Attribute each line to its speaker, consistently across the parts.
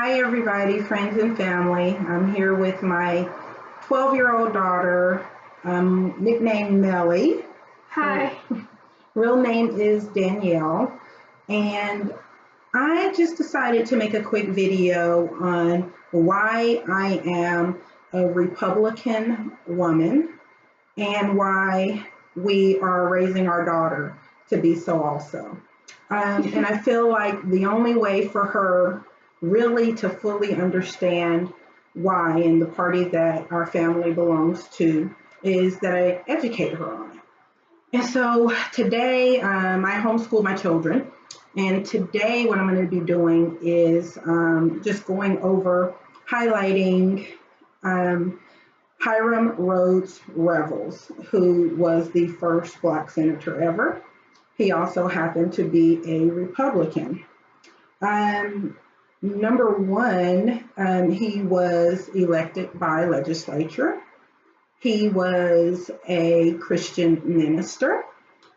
Speaker 1: Hi, everybody, friends and family. I'm here with my 12-year-old daughter, nicknamed Melly. Her
Speaker 2: Hi.
Speaker 1: real name is Danielle. And I just decided to make a quick video on why I am a Republican woman and why we are raising our daughter to be so also. And I feel like the only way for her really to fully understand why and the party that our family belongs to is that I educate her on it. And so today, I homeschool my children. And today, what I'm going to be doing is just going over highlighting Hiram Rhodes Revels, who was the first Black senator ever. He also happened to be a Republican. Number one, he was elected by legislature. He was a Christian minister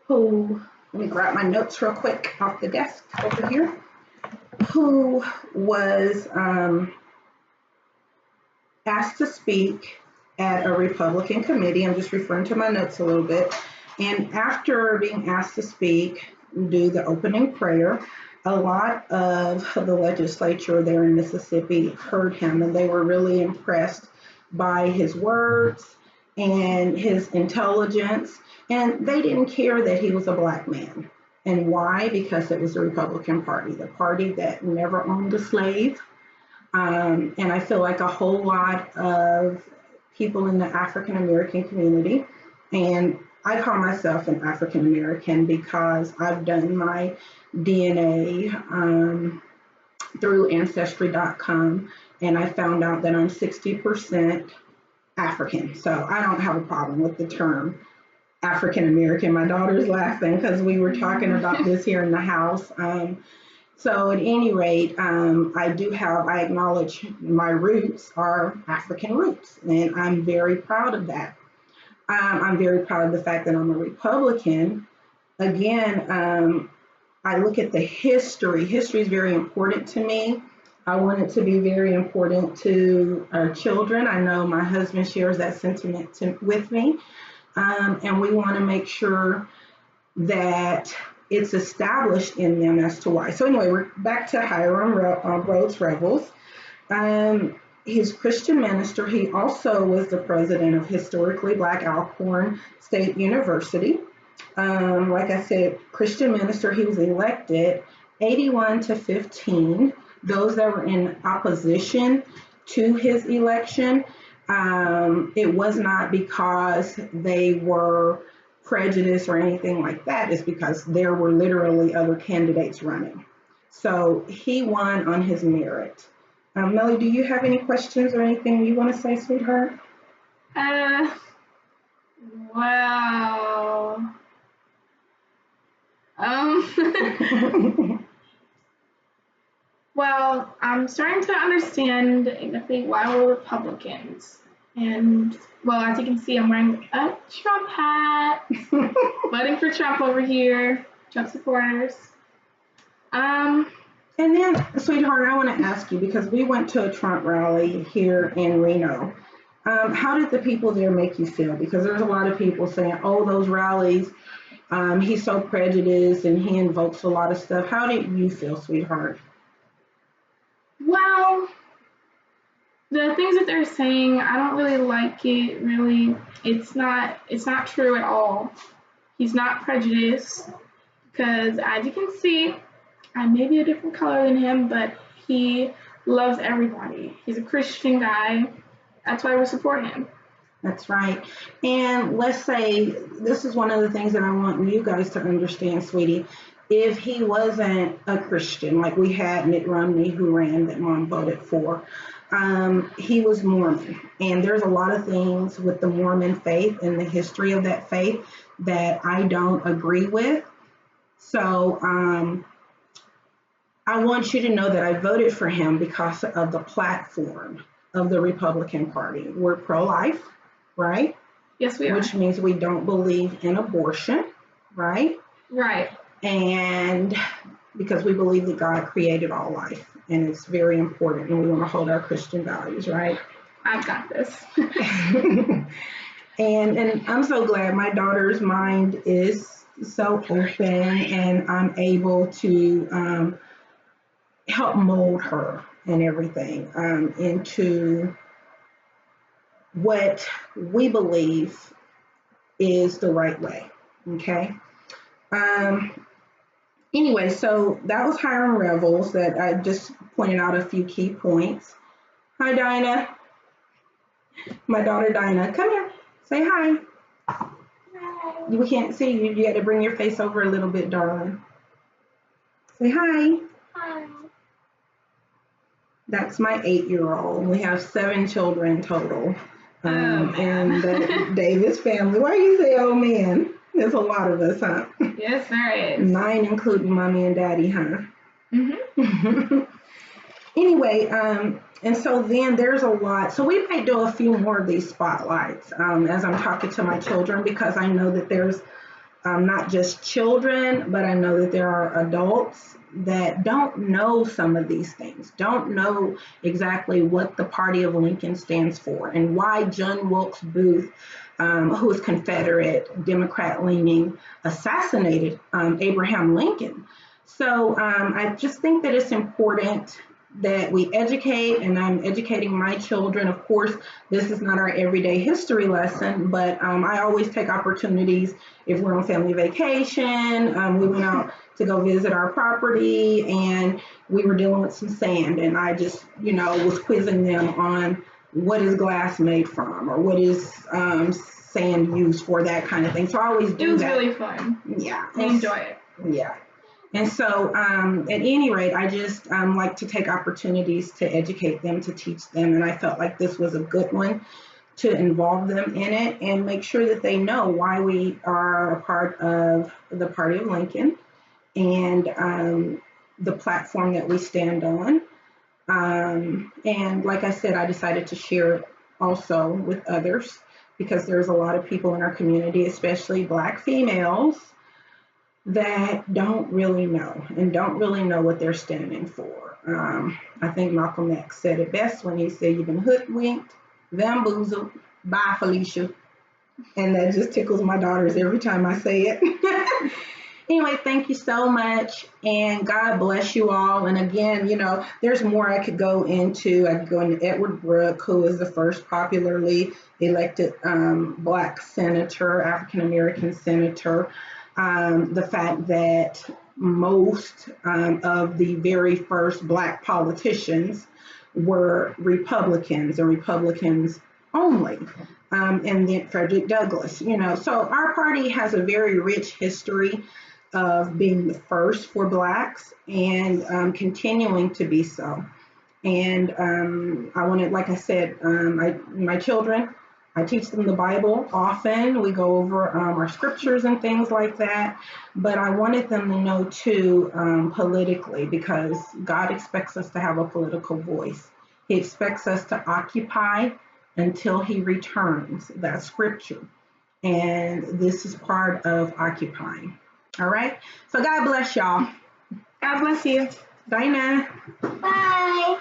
Speaker 1: who, let me grab my notes real quick off the desk over here, who was asked to speak at a Republican committee. I'm just referring to my notes a little bit. And after being asked to speak, do the opening prayer, a lot of the legislature there in Mississippi heard him, and they were really impressed by his words and his intelligence. And they didn't care that he was a Black man. And why? Because it was the Republican Party, the party that never owned a slave. And I feel like a whole lot of people in the African American community, and I call myself an African American because I've done my DNA through Ancestry.com, and I found out that I'm 60% African. So I don't have a problem with the term African American. My daughter's laughing because we were talking about this here in the house. So at any rate, I acknowledge my roots are African roots, and I'm very proud of that. I'm very proud of the fact that I'm a Republican. Again, I look at the history. History is very important to me. I want it to be very important to our children. I know my husband shares that sentiment with me. And we want to make sure that it's established in them as to why. So anyway, we're back to Hiram Rhodes Revels. He's a Christian minister. He also was the president of Historically Black Alcorn State University. Like I said, Christian minister, he was elected 81-15. Those that were in opposition to his election, it was not because they were prejudiced or anything like that. It's because there were literally other candidates running. So he won on his merit. Melly, do you have any questions or anything you want to say, sweetheart?
Speaker 2: Wow. Well, I'm starting to understand exactly why we're Republicans. And, well, as you can see, I'm wearing a Trump hat, voting for Trump over here, Trump supporters.
Speaker 1: And then, sweetheart, I want to ask you, because we went to a Trump rally here in Reno. How did the people there make you feel? Because there's a lot of people saying, oh, those rallies, he's so prejudiced and he invokes a lot of stuff. How did you feel, sweetheart?
Speaker 2: Well, the things that they're saying, I don't really like it, really. It's not true at all. He's not prejudiced because, as you can see, I may be a different color than him, but he loves everybody. He's a Christian guy. That's why we support him.
Speaker 1: That's right. And let's say, this is one of the things that I want you guys to understand, sweetie. If he wasn't a Christian, like we had Mitt Romney who ran that Mom voted for, he was Mormon. And there's a lot of things with the Mormon faith and the history of that faith that I don't agree with. So I want you to know that I voted for him because of the platform of the Republican Party. We're pro-life, right?
Speaker 2: Yes, we are.
Speaker 1: Which means we don't believe in abortion, right?
Speaker 2: Right.
Speaker 1: And because we believe that God created all life, and it's very important, and we want to hold our Christian values, right?
Speaker 2: I've got this.
Speaker 1: And I'm so glad my daughter's mind is so open, and I'm able to help mold her and everything into what we believe is the right way. Okay. Anyway, so that was Hiram Revels that I just pointed out a few key points. Hi, Dinah. My daughter, Dinah. Come here. Say hi.
Speaker 2: Hi.
Speaker 1: We can't see you. You got to bring your face over a little bit, darling. Say hi.
Speaker 2: Hi.
Speaker 1: That's my 8-year-old. We have 7 children total. And the Davis family. Why you say, oh man? There's a lot of us, huh?
Speaker 2: Yes, there is.
Speaker 1: 9 including mommy and daddy, huh?
Speaker 2: Mm-hmm.
Speaker 1: Anyway, and so then there's a lot. So we might do a few more of these spotlights as I'm talking to my children, because I know that there's not just children, but I know that there are adults that don't know some of these things, don't know exactly what the Party of Lincoln stands for and why John Wilkes Booth, who was Confederate, Democrat-leaning, assassinated Abraham Lincoln. So I just think that it's important that we educate, and I'm educating my children. Of course, this is not our everyday history lesson, but I always take opportunities if we're on family vacation. We went out to go visit our property, and we were dealing with some sand, and I just, was quizzing them on what is glass made from, or what is sand used for, that kind of thing. So I always do that.
Speaker 2: It was really fun.
Speaker 1: Yeah.
Speaker 2: I enjoy it.
Speaker 1: Yeah. And so at any rate, I just like to take opportunities to educate them, to teach them. And I felt like this was a good one to involve them in it and make sure that they know why we are a part of the Party of Lincoln and the platform that we stand on. And like I said, I decided to share it also with others, because there's a lot of people in our community, especially Black females, that don't really know and don't really know what they're standing for. I think Malcolm X said it best when he said, "You've been hoodwinked, bamboozled, bye Felicia." And that just tickles my daughters every time I say it. Anyway, thank you so much, and God bless you all. And again, there's more I could go into. I could go into Edward Brooke, who is the first popularly elected Black senator, African-American senator. The fact that most of the very first Black politicians were Republicans and Republicans only. And then Frederick Douglass, So our party has a very rich history of being the first for Blacks and continuing to be so. And I wanted, like I said, my children, I teach them the Bible often. We go over our scriptures and things like that. But I wanted them to know, too, politically, because God expects us to have a political voice. He expects us to occupy until he returns. That's scripture. And this is part of occupying. All right? So God bless y'all.
Speaker 2: God bless you.
Speaker 1: Dinah.
Speaker 2: Bye.